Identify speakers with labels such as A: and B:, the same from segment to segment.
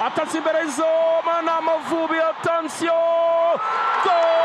A: atatse imbere zoma n'Amavubi. Attention, goal!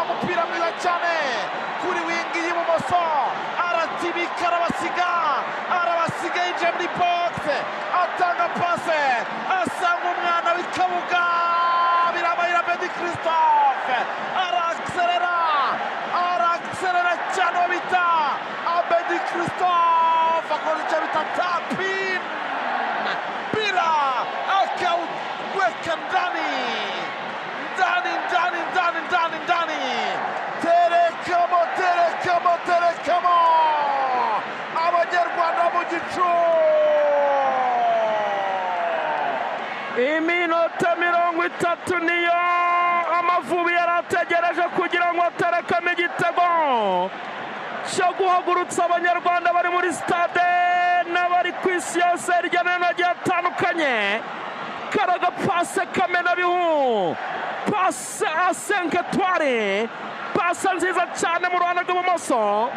B: umupira mwiza cyane kuri wingi y'ibumoso, aratibika arabasiga yinjiye muri box, atanga pase, asanga umwana w'ikabuga, birabayira Bedi Christophe, arakselera cyane bita Bedi Christophe, akoze icyo bita tapin, bila akaweka ndani, terekamo abanyarwanda mu gicu.
A: Iminota 30 niyo Amavubi yarategereje kugira ngo aterekame igitego cyo guhagurutsa abanyarwanda bari muri stade n'abari ku isi yose hirya no hino hagiye hatandukanye. Karaga pase kamena bihu, pase a 5 étoiles, pase nziza cyane mu ruhande rw'ibumoso,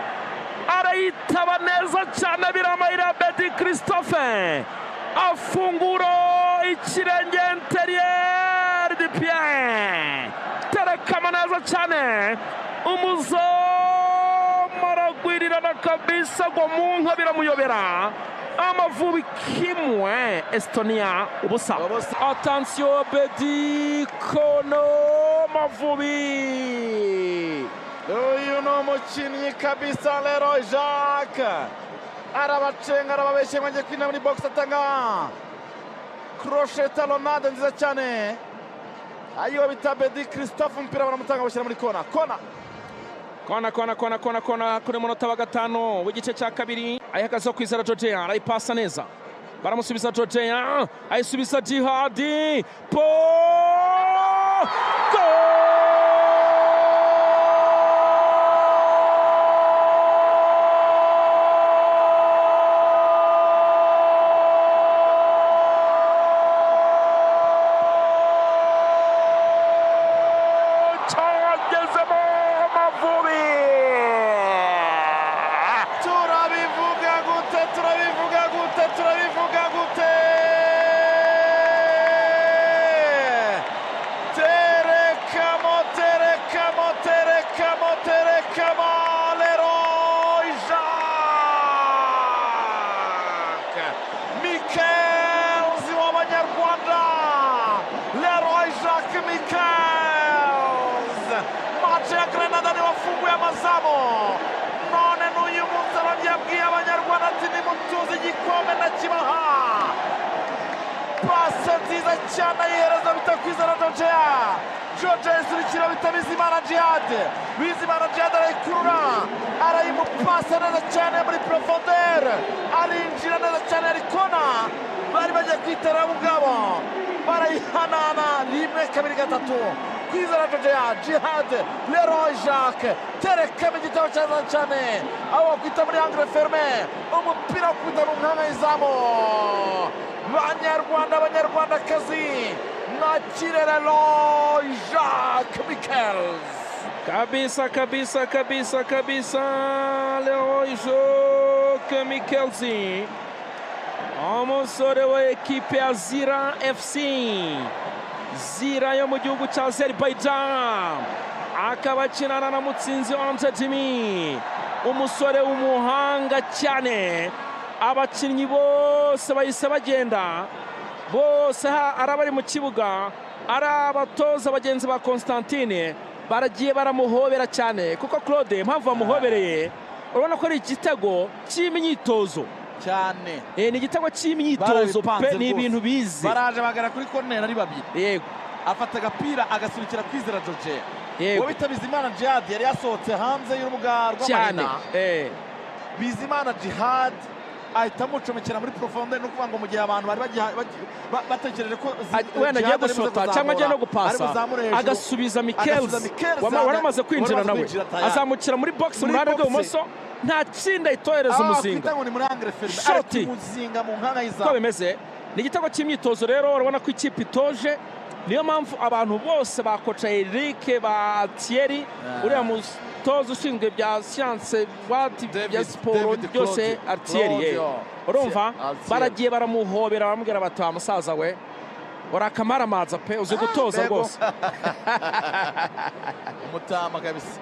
A: arayitaba neza cyane biramayira Bedi Christophe, afunguro ikirenge interieur du pied, terekama neza cyane, umuzamu aragwirirana kabisa ngo mu nka biramuyobera. Amavubi kimwe, Estonia ubusa. Attention Bedi kono Amavubi.
B: Uyu ni umukinnyi kabisa Leroy Jacques, arabacenga arababeshye ngo njye kwina muri box, atanga crochet talonade nziza cyane, ayo bita Bedi Christophe, umupira baramutanga bashyira muri kona
A: kuri munota wa 5 w'igice cya kabiri. Ayihagazeho Kwizera Georgia, arayipasa neza, baramusubiza Georgia, ayisubiza Djihad,
B: Leroy Jacques, Michaels w'abanyarwanda, Leroy Jacques Michaels, match ya Grenada ni wafunguye amazamu, none n'uyu munsi yabwiye abanyarwanda ati nimutuze igikombe ndakibaha. Pase nziza cyane yihereza bita Kwizera Georgia yisubikira bita Bizimana Djihad arayikurura, arayimupasa neza cyane muri profondeur, arinjira neza cyane, arikona bari bagiye kwitera mugabo, barayihanana 1 2 3. Kwizera Georgia, Djihad, Leroy Jacques, terekamo igitego cyiza cyane, aho kwita muri angle ferme, umupira kwita mu nkanga y'izamu. Abanyarwandakazi nakire Leroy Jacques Michaels
A: kabisa Leroy Jacques Michaels, umusore wa ekipe ya Zira FC, Zira yo mu gihugu cya Azerbaijan, akaba akinana na Mutsinzi Ange Jimmy, umusore w'umuhanga cyane. Abakinnyi bose bahise bagenda, bose arabari mu kibuga, arabatoza bagenzi ba Constantine baragiye baramuhobera cyane, kuko Claude mpamvu bamuhobereye urabona ko ari igitego cy'imyitozo
B: cyane,
A: ni igitego cy'imyitozo pe, ni ibintu bize.
B: Baraje bagara kuri corner ari babiri,
A: yego,
B: afata agapira agasubikira Kwizera Georgia,
A: yego,
B: uwo bita Bizimana Djihad yari yasohotse hanze y'urubuga rw'amahina, Bizimana Djihad ahita amucomekera muri profondeur, no kuvuga ngo mu gihe abantu bari batekereje ko
A: wenda agiye gusota cyangwa agiye no gupasa agasubiza Mikel waramaze kwinjira nawe azamukira muri box mu ruhande rw'ibumoso nta tsinda itohereza umuzinga shoti ko bimeze. Ni igitego cy'imyitozo rero urabona ko ikipe itoje, niyo mpamvu abantu bose bakoca Eric ba Thierry uriya mutoza ushinzwe bya siyanse bya siporo byose Thierry urumva baragiye baramuhobera baramubwira bati wa musaza we urakamara amaza pe uzi gutoza rwose
B: umutama kabisa.